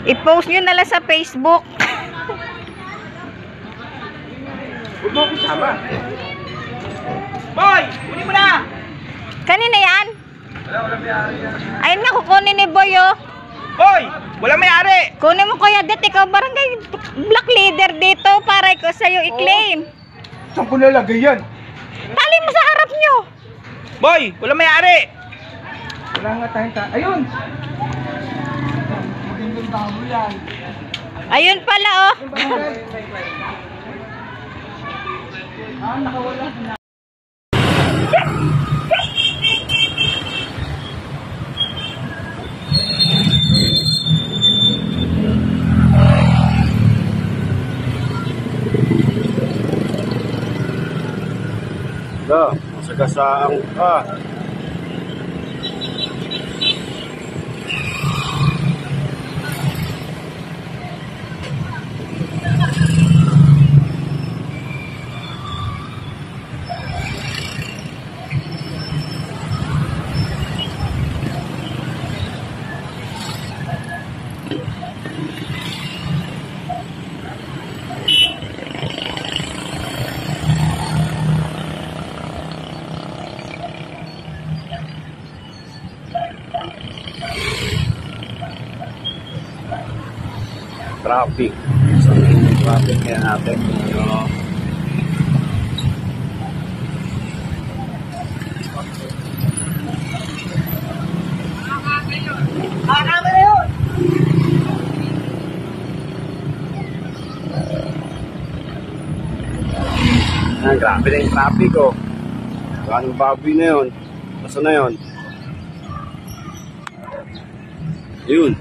I-post nyo na lang sa Facebook. Huwag mo akong sama. Boy! Kunin mo na! Kanina yan? Ayun nga, kukunin ni Boy, oh. Boy! Walang may-ari! Kunin mo, Kuya Det, ikaw barangay black leader dito para ikaw sa'yo i-claim. Saan ko nalagay yan? Tali mo sa harap nyo. Boy! Walang may-ari! Wala nga tayong ayun! Magandang tamo yan. Ayun pala, oh. Nakawala na. Masagasaan ka. Traffic. So, traffic kaya natin. Grabe na yung traffic, oh. Anong baboy na yun? Basta na yun? Yun.